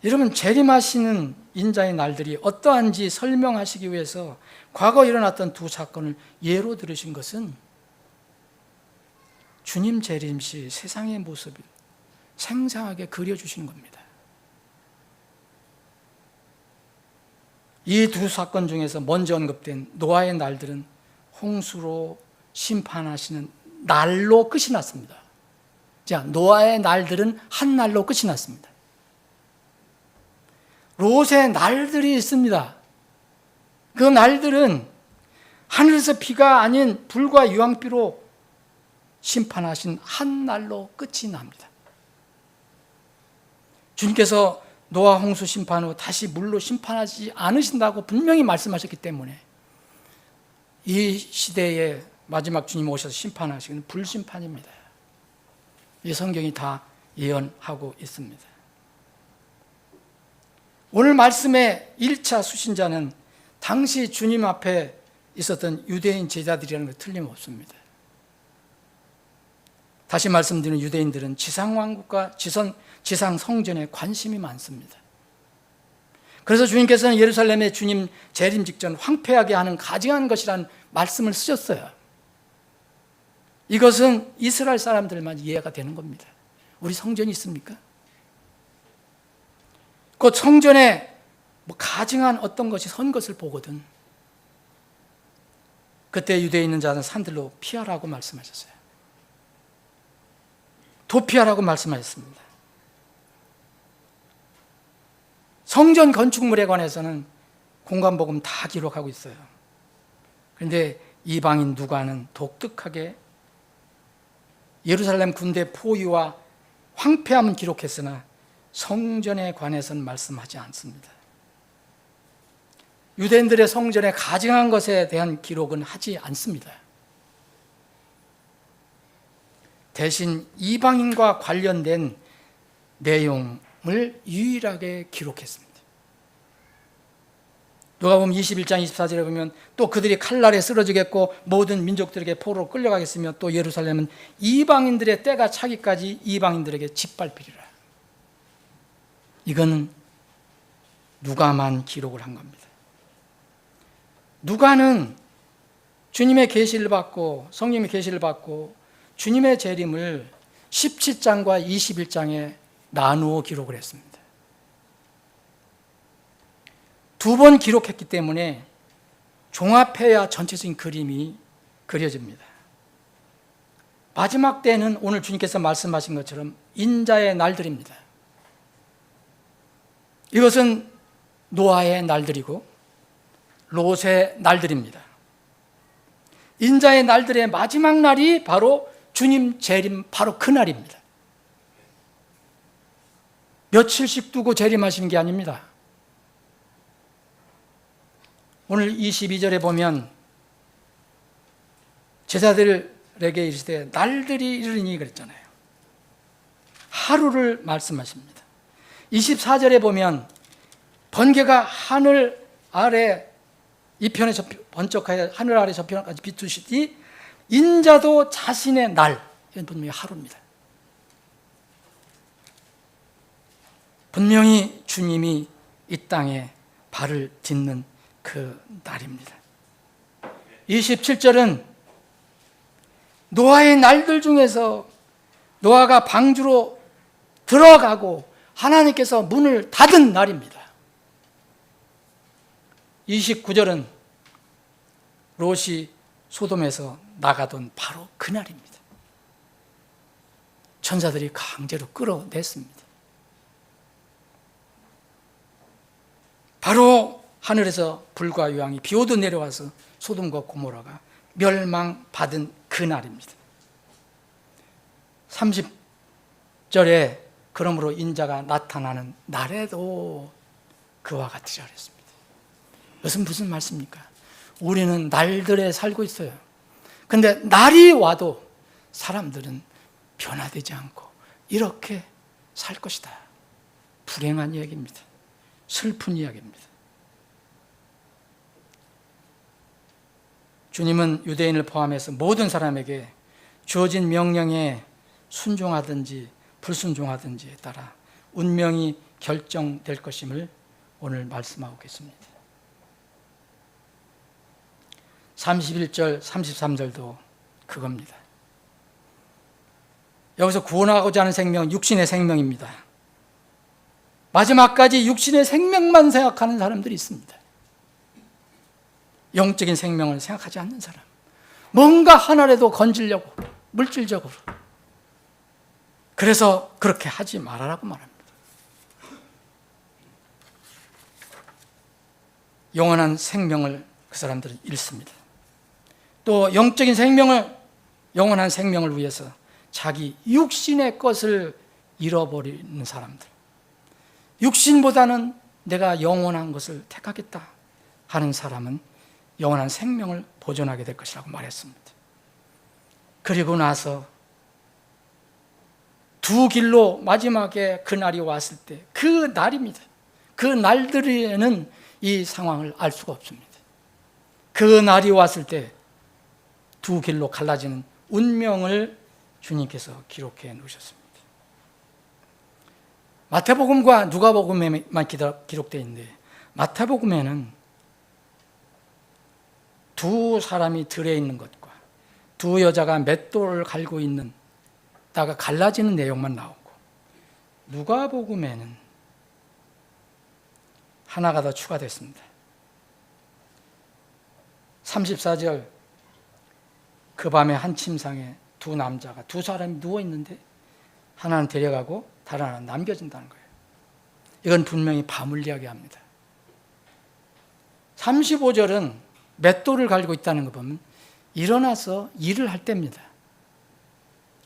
여러분, 재림하시는 인자의 날들이 어떠한지 설명하시기 위해서 과거 일어났던 두 사건을 예로 들으신 것은 주님 재림 시 세상의 모습을 생생하게 그려주시는 겁니다. 이 두 사건 중에서 먼저 언급된 노아의 날들은 홍수로 심판하시는 날로 끝이 났습니다. 자, 노아의 날들은 한 날로 끝이 났습니다. 롯의 날들이 있습니다. 그 날들은 하늘에서 비가 아닌 불과 유황비로 심판하신 한 날로 끝이 납니다. 주님께서 노아 홍수 심판 후 다시 물로 심판하지 않으신다고 분명히 말씀하셨기 때문에 이 시대의 마지막 주님 오셔서 심판하시는 불심판입니다. 이 성경이 다 예언하고 있습니다. 오늘 말씀의 1차 수신자는 당시 주님 앞에 있었던 유대인 제자들이라는 것 틀림없습니다. 다시 말씀드리는 유대인들은 지상왕국과 지상 성전에 관심이 많습니다. 그래서 주님께서는 예루살렘의 주님 재림 직전 황폐하게 하는 가증한 것이라는 말씀을 쓰셨어요. 이것은 이스라엘 사람들만 이해가 되는 겁니다. 우리 성전이 있습니까? 그 성전에 가증한 어떤 것이 선 것을 보거든 그때 유대에 있는 자는 산들로 피하라고 말씀하셨어요. 도피하라고 말씀하셨습니다. 성전 건축물에 관해서는 공관복음 다 기록하고 있어요. 그런데 이방인 누가는 독특하게 예루살렘 군대 포위와 황폐함은 기록했으나 성전에 관해서는 말씀하지 않습니다. 유대인들의 성전에 가증한 것에 대한 기록은 하지 않습니다. 대신 이방인과 관련된 내용을 유일하게 기록했습니다. 누가복음 21장 24절에 보면 또 그들이 칼날에 쓰러지겠고 모든 민족들에게 포로로 끌려가겠으며 또 예루살렘은 이방인들의 때가 차기까지 이방인들에게 짓밟히리라. 이거는 누가만 기록을 한 겁니다. 누가는 주님의 계시를 받고 성령의 계시를 받고 주님의 재림을 17장과 21장에 나누어 기록을 했습니다. 두 번 기록했기 때문에 종합해야 전체적인 그림이 그려집니다. 마지막 때는 오늘 주님께서 말씀하신 것처럼 인자의 날들입니다. 이것은 노아의 날들이고 롯의 날들입니다. 인자의 날들의 마지막 날이 바로 주님 재림 바로 그 날입니다. 며칠씩 두고 재림하시는 게 아닙니다. 오늘 22절에 보면 제자들에게 이르시되 날들이 이르니 그랬잖아요. 하루를 말씀하십니다. 24절에 보면 번개가 하늘 아래 이편에 번쩍하여 하늘 아래 저편까지 비추시니 인자도 자신의 날, 이건 분명히 하루입니다. 분명히 주님이 이 땅에 발을 딛는 그 날입니다. 27절은 노아의 날들 중에서 노아가 방주로 들어가고 하나님께서 문을 닫은 날입니다. 29절은 롯이 소돔에서 나가던 바로 그날입니다. 천사들이 강제로 끌어냈습니다. 바로 하늘에서 불과 유황이 비오듯 내려와서 소돔과 고모라가 멸망받은 그날입니다. 30절에 그러므로 인자가 나타나는 날에도 그와 같으리라 그랬습니다. 이것은 무슨 말씀입니까? 우리는 날들에 살고 있어요. 근데 날이 와도 사람들은 변화되지 않고 이렇게 살 것이다. 불행한 이야기입니다. 슬픈 이야기입니다. 주님은 유대인을 포함해서 모든 사람에게 주어진 명령에 순종하든지 불순종하든지에 따라 운명이 결정될 것임을 오늘 말씀하고 계십니다. 31절, 33절도 그겁니다. 여기서 구원하고자 하는 생명은 육신의 생명입니다. 마지막까지 육신의 생명만 생각하는 사람들이 있습니다. 영적인 생명을 생각하지 않는 사람, 뭔가 하나라도 건지려고 물질적으로, 그래서 그렇게 하지 말아라고 말합니다. 영원한 생명을 그 사람들은 잃습니다. 또 영적인 생명을, 영원한 생명을 위해서 자기 육신의 것을 잃어버리는 사람들, 육신보다는 내가 영원한 것을 택하겠다 하는 사람은 영원한 생명을 보존하게 될 것이라고 말했습니다. 그리고 나서 두 길로 마지막에 그 날이 왔을 때, 그 날입니다. 그 날들에는 이 상황을 알 수가 없습니다. 그 날이 왔을 때 두 길로 갈라지는 운명을 주님께서 기록해 놓으셨습니다. 마태복음과 누가복음에만 기록되어 있는데, 마태복음에는 두 사람이 들에 있는 것과 두 여자가 맷돌을 갈고 있는 다가 갈라지는 내용만 나오고, 누가복음에는 하나가 더 추가됐습니다. 34절, 그 밤에 한 침상에 두 남자가, 두 사람이 누워있는데 하나는 데려가고 다른 하나는 남겨진다는 거예요. 이건 분명히 밤을 이야기합니다. 35절은 맷돌을 갈고 있다는 거 보면 일어나서 일을 할 때입니다.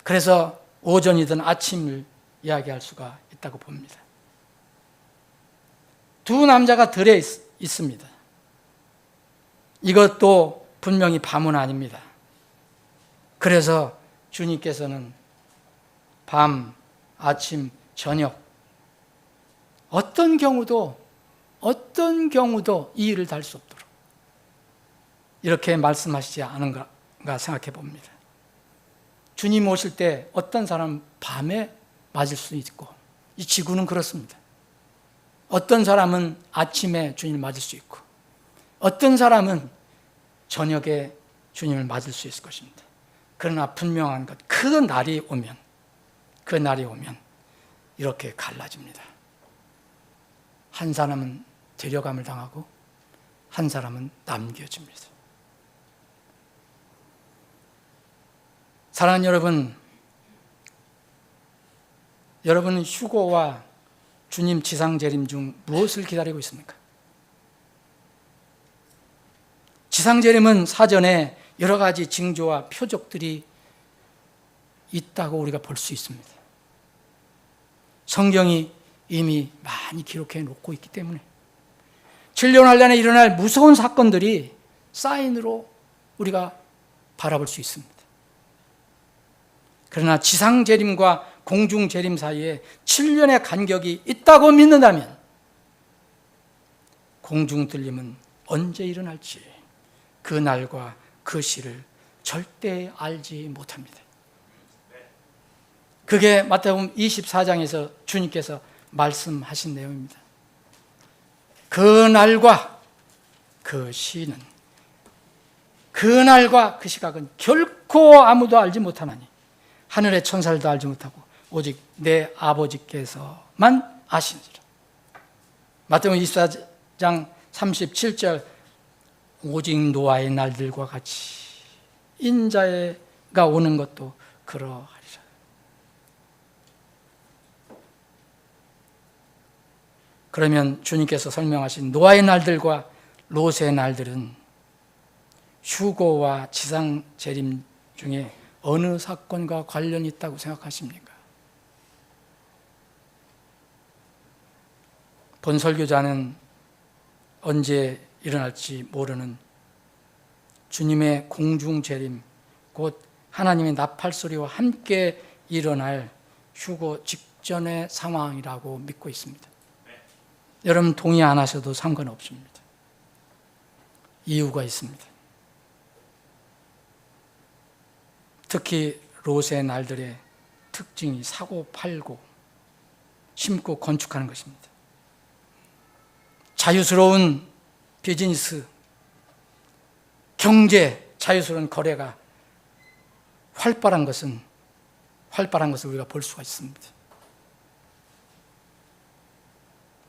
그래서 오전이든 아침을 이야기할 수가 있다고 봅니다. 두 남자가 들에 있습니다. 이것도 분명히 밤은 아닙니다. 그래서 주님께서는 밤, 아침, 저녁 어떤 경우도 이 일을 달 수 없도록 이렇게 말씀하시지 않은가 생각해 봅니다. 주님 오실 때 어떤 사람은 밤에 맞을 수 있고, 이 지구는 그렇습니다. 어떤 사람은 아침에 주님을 맞을 수 있고, 어떤 사람은 저녁에 주님을 맞을 수 있을 것입니다. 그러나 분명한 것, 그 날이 오면 이렇게 갈라집니다. 한 사람은 데려감을 당하고 한 사람은 남겨집니다. 사랑하는 여러분은 휴거와 주님 지상재림 중 무엇을 기다리고 있습니까? 지상재림은 사전에 여러 가지 징조와 표적들이 있다고 우리가 볼 수 있습니다. 성경이 이미 많이 기록해 놓고 있기 때문에 7년 한란에 일어날 무서운 사건들이 사인으로 우리가 바라볼 수 있습니다. 그러나 지상재림과 공중재림 사이에 7년의 간격이 있다고 믿는다면 공중들림은 언제 일어날지 그 날과 그 시를 절대 알지 못합니다. 그게 마태복음 24장에서 주님께서 말씀하신 내용입니다. 그 날과 그 시는, 그 날과 그 시각은 결코 아무도 알지 못하나니 하늘의 천사들도 알지 못하고 오직 내 아버지께서만 아시느니라. 마태복음 24장 37절, 오직 노아의 날들과 같이 인자가 오는 것도 그러하리라. 그러면 주님께서 설명하신 노아의 날들과 롯의 날들은 휴거와 지상 재림 중에 어느 사건과 관련이 있다고 생각하십니까? 본 설교자는 언제 일어날지 모르는 주님의 공중 재림, 곧 하나님의 나팔 소리와 함께 일어날 휴거 직전의 상황이라고 믿고 있습니다. 여러분 동의 안 하셔도 상관없습니다. 이유가 있습니다. 특히 롯의 날들의 특징이 사고 팔고 심고 건축하는 것입니다. 자유스러운 비즈니스, 경제, 자유스러운 거래가 활발한 것을 우리가 볼 수가 있습니다.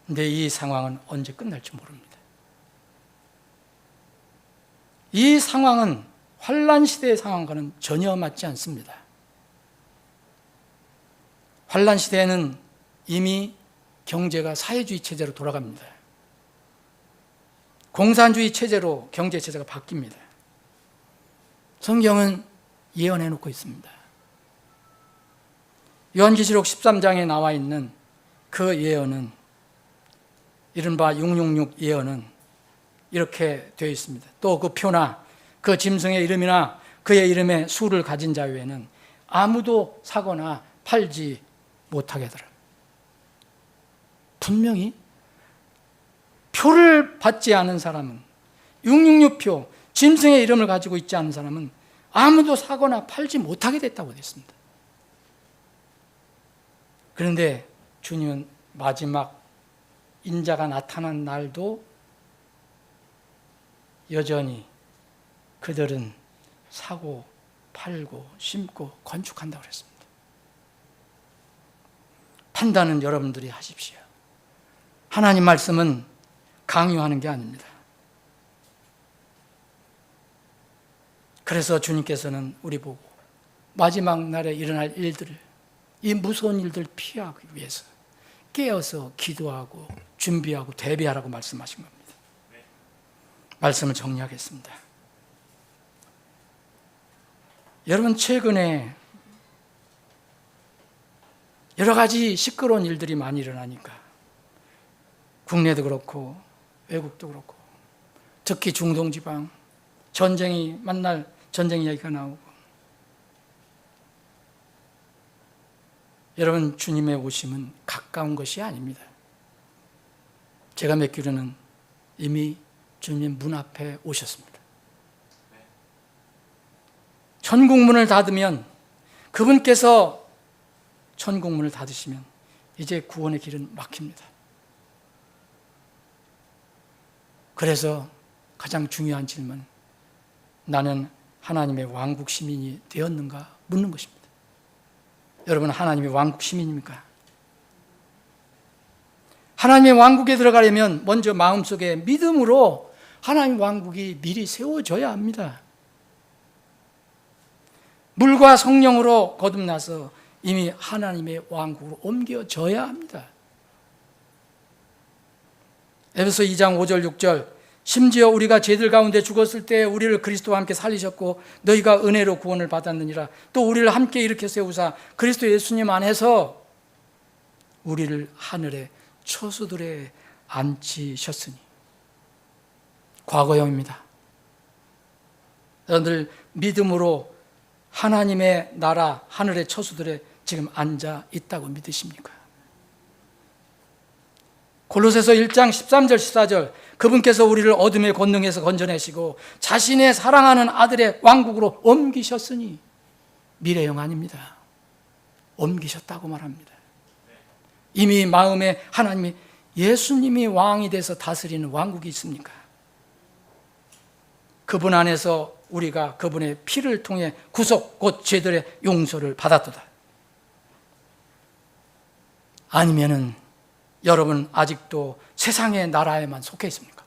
그런데 이 상황은 언제 끝날지 모릅니다. 이 상황은 환란 시대의 상황과는 전혀 맞지 않습니다. 환란 시대에는 이미 경제가 사회주의 체제로 돌아갑니다. 공산주의 체제로 경제 체제가 바뀝니다. 성경은 예언해 놓고 있습니다. 요한계시록 13장에 나와 있는 그 예언은, 이른바 666 예언은 이렇게 되어 있습니다. 또 그 표나 그 짐승의 이름이나 그의 이름에 수를 가진 자 외에는 아무도 사거나 팔지 못하게 하더라. 분명히 표를 받지 않은 사람은, 666표, 짐승의 이름을 가지고 있지 않은 사람은 아무도 사거나 팔지 못하게 됐다고 됐습니다. 그런데 주님은 마지막 인자가 나타난 날도 여전히 그들은 사고 팔고 심고 건축한다고 그랬습니다. 판단은 여러분들이 하십시오. 하나님 말씀은 강요하는 게 아닙니다. 그래서 주님께서는 우리 보고 마지막 날에 일어날 일들을, 이 무서운 일들을 피하기 위해서 깨어서 기도하고 준비하고 대비하라고 말씀하신 겁니다. 말씀을 정리하겠습니다. 여러분, 최근에 여러 가지 시끄러운 일들이 많이 일어나니까 국내도 그렇고 외국도 그렇고, 특히 중동지방 전쟁이 만날 전쟁 이야기가 나오고, 여러분, 주님의 오심은 가까운 것이 아닙니다. 제가 믿기로는 이미 주님 문 앞에 오셨습니다. 천국문을 닫으면, 그분께서 천국문을 닫으시면 이제 구원의 길은 막힙니다. 그래서 가장 중요한 질문, 나는 하나님의 왕국 시민이 되었는가 묻는 것입니다. 여러분, 하나님의 왕국 시민입니까? 하나님의 왕국에 들어가려면 먼저 마음속에 믿음으로 하나님 왕국이 미리 세워져야 합니다. 물과 성령으로 거듭나서 이미 하나님의 왕국으로 옮겨져야 합니다. 에베소 2장 5절 6절, 심지어 우리가 죄들 가운데 죽었을 때 우리를 그리스도와 함께 살리셨고 너희가 은혜로 구원을 받았느니라. 또 우리를 함께 일으켜 세우사 그리스도 예수님 안에서 우리를 하늘의 처소들에 앉히셨으니. 과거형입니다. 여러분들 믿음으로 하나님의 나라 하늘의 처소들에 지금 앉아 있다고 믿으십니까? 골로새서 1장 13절 14절, 그분께서 우리를 어둠의 권능에서 건져내시고 자신의 사랑하는 아들의 왕국으로 옮기셨으니. 미래형 아닙니다. 옮기셨다고 말합니다. 이미 마음에 하나님이, 예수님이 왕이 돼서 다스리는 왕국이 있습니까? 그분 안에서 우리가 그분의 피를 통해 구속, 곧 죄들의 용서를 받았도다. 아니면은 여러분 아직도 세상의 나라에만 속해 있습니까?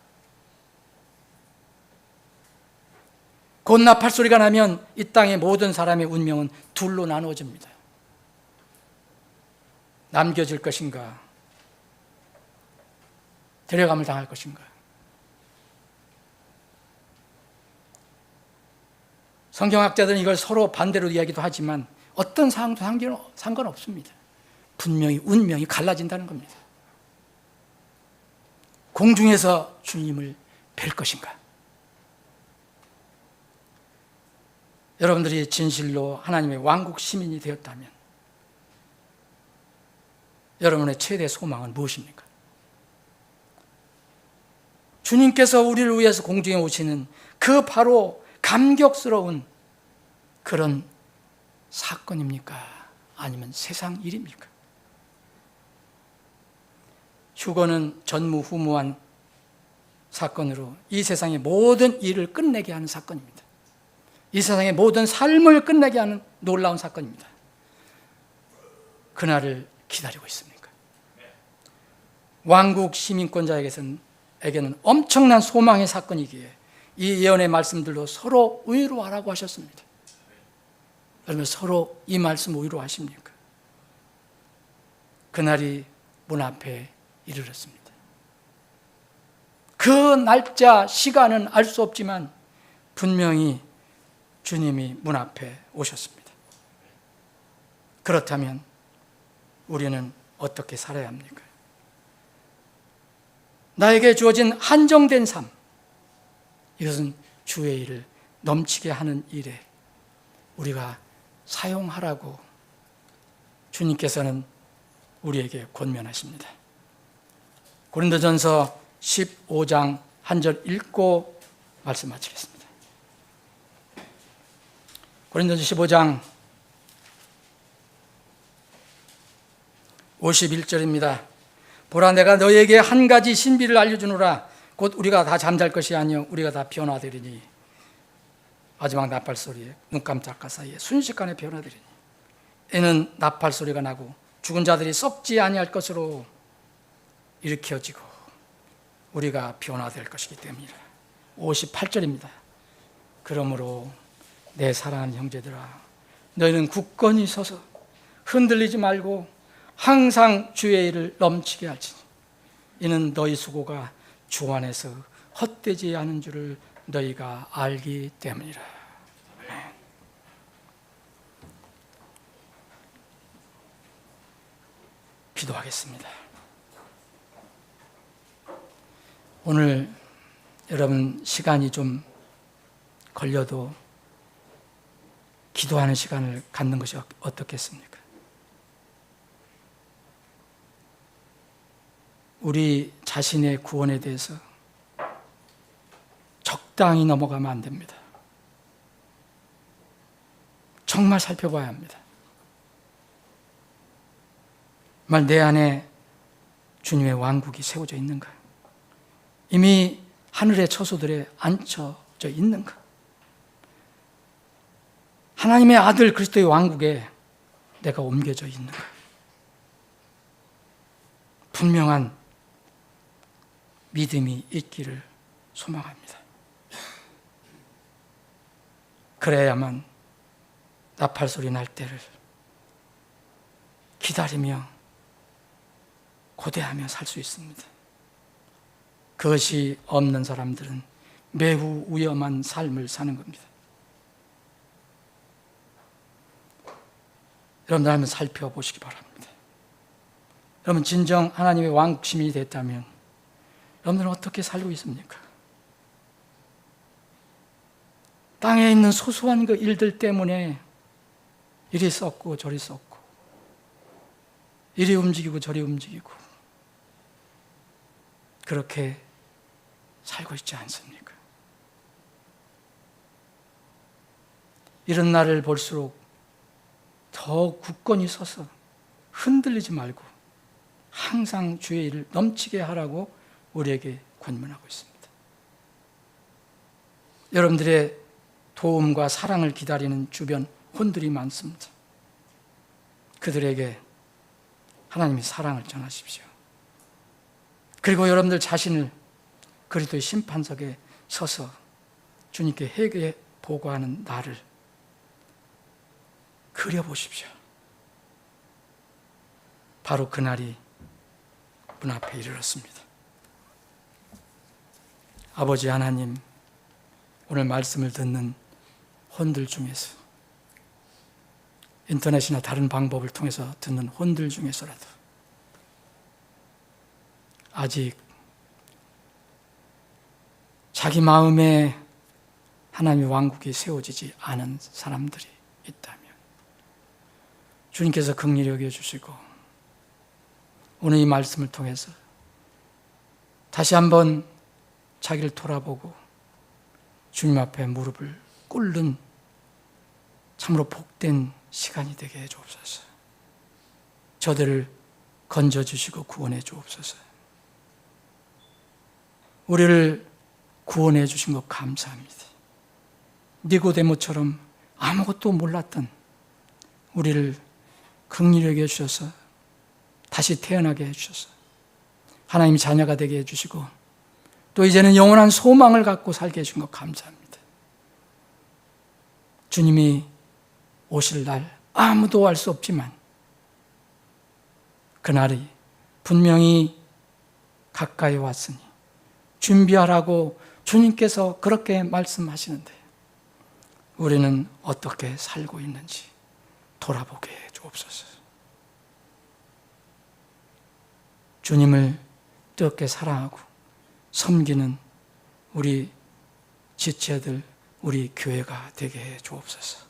곧 나팔 소리가 나면 이 땅의 모든 사람의 운명은 둘로 나누어집니다. 남겨질 것인가, 데려감을 당할 것인가. 성경학자들은 이걸 서로 반대로 이야기도 하지만 어떤 상황도 상관없습니다. 분명히 운명이 갈라진다는 겁니다. 공중에서 주님을 뵐 것인가? 여러분들이 진실로 하나님의 왕국 시민이 되었다면 여러분의 최대 소망은 무엇입니까? 주님께서 우리를 위해서 공중에 오시는 그 바로 감격스러운 그런 사건입니까? 아니면 세상 일입니까? 휴거는 전무후무한 사건으로 이 세상의 모든 일을 끝내게 하는 사건입니다. 이 세상의 모든 삶을 끝내게 하는 놀라운 사건입니다. 그날을 기다리고 있습니까? 왕국 시민권자에게는 엄청난 소망의 사건이기에 이 예언의 말씀들로 서로 위로하라고 하셨습니다. 그러면 서로 이 말씀 위로하십니까? 그날이 문 앞에 이르렀습니다. 그 날짜, 시간은 알 수 없지만 분명히 주님이 문 앞에 오셨습니다. 그렇다면 우리는 어떻게 살아야 합니까? 나에게 주어진 한정된 삶, 이것은 주의 일을 넘치게 하는 일에 우리가 사용하라고 주님께서는 우리에게 권면하십니다. 고린도전서 15장 한 절 읽고 말씀 마치겠습니다. 고린도전서 15장 51절입니다. 보라, 내가 너에게 한 가지 신비를 알려주노라. 곧 우리가 다 잠잘 것이 아니요 우리가 다 변화되리니. 마지막 나팔 소리에 눈 깜짝할 사이에 순식간에 변화되리니. 이는 나팔 소리가 나고 죽은 자들이 썩지 아니할 것으로 일으켜지고 우리가 변화될 것이기 때문이라. 58절입니다. 그러므로 내 사랑하는 형제들아, 너희는 굳건히 서서 흔들리지 말고 항상 주의 일을 넘치게 할지니 이는 너희 수고가 주 안에서 헛되지 않은 줄을 너희가 알기 때문이라. 아멘. 기도하겠습니다. 오늘 여러분 시간이 좀 걸려도 기도하는 시간을 갖는 것이 어떻겠습니까? 우리 자신의 구원에 대해서 적당히 넘어가면 안 됩니다. 정말 살펴봐야 합니다. 정말 내 안에 주님의 왕국이 세워져 있는가? 이미 하늘의 처소들에 앉혀져 있는가? 하나님의 아들 그리스도의 왕국에 내가 옮겨져 있는가? 분명한 믿음이 있기를 소망합니다. 그래야만 나팔 소리 날 때를 기다리며 고대하며 살 수 있습니다. 그것이 없는 사람들은 매우 위험한 삶을 사는 겁니다. 여러분들 한번 살펴보시기 바랍니다. 여러분 진정 하나님의 왕국 시민이 됐다면 여러분들은 어떻게 살고 있습니까? 땅에 있는 소소한 그 일들 때문에 이리 썩고 저리 썩고 이리 움직이고 저리 움직이고 그렇게 살고 있지 않습니까? 이런 날을 볼수록 더 굳건히 서서 흔들리지 말고 항상 주의 일을 넘치게 하라고 우리에게 권면하고 있습니다. 여러분들의 도움과 사랑을 기다리는 주변 혼들이 많습니다. 그들에게 하나님의 사랑을 전하십시오. 그리고 여러분들 자신을 그리스도의 심판석에 서서 주님께 회개 보고하는 날을 그려보십시오. 바로 그날이 문 앞에 이르렀습니다. 아버지 하나님, 오늘 말씀을 듣는 혼들 중에서 인터넷이나 다른 방법을 통해서 듣는 혼들 중에서라도 아직 자기 마음에 하나님의 왕국이 세워지지 않은 사람들이 있다면 주님께서 긍휼히 여겨주시고 오늘 이 말씀을 통해서 다시 한번 자기를 돌아보고 주님 앞에 무릎을 꿇는 참으로 복된 시간이 되게 해 주옵소서. 저들을 건져주시고 구원해 주옵소서. 우리를 구원해 주신 것 감사합니다. 니고데모처럼 아무것도 몰랐던 우리를 긍휼히 여겨 주셔서 다시 태어나게 해주셔서 하나님 자녀가 되게 해주시고 또 이제는 영원한 소망을 갖고 살게 해준 것 감사합니다. 주님이 오실 날 아무도 알 수 없지만 그날이 분명히 가까이 왔으니 준비하라고 주님께서 그렇게 말씀하시는데 우리는 어떻게 살고 있는지 돌아보게 해 주옵소서. 주님을 뜨겁게 사랑하고 섬기는 우리 지체들, 우리 교회가 되게 해 주옵소서.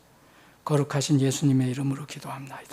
거룩하신 예수님의 이름으로 기도합나이다.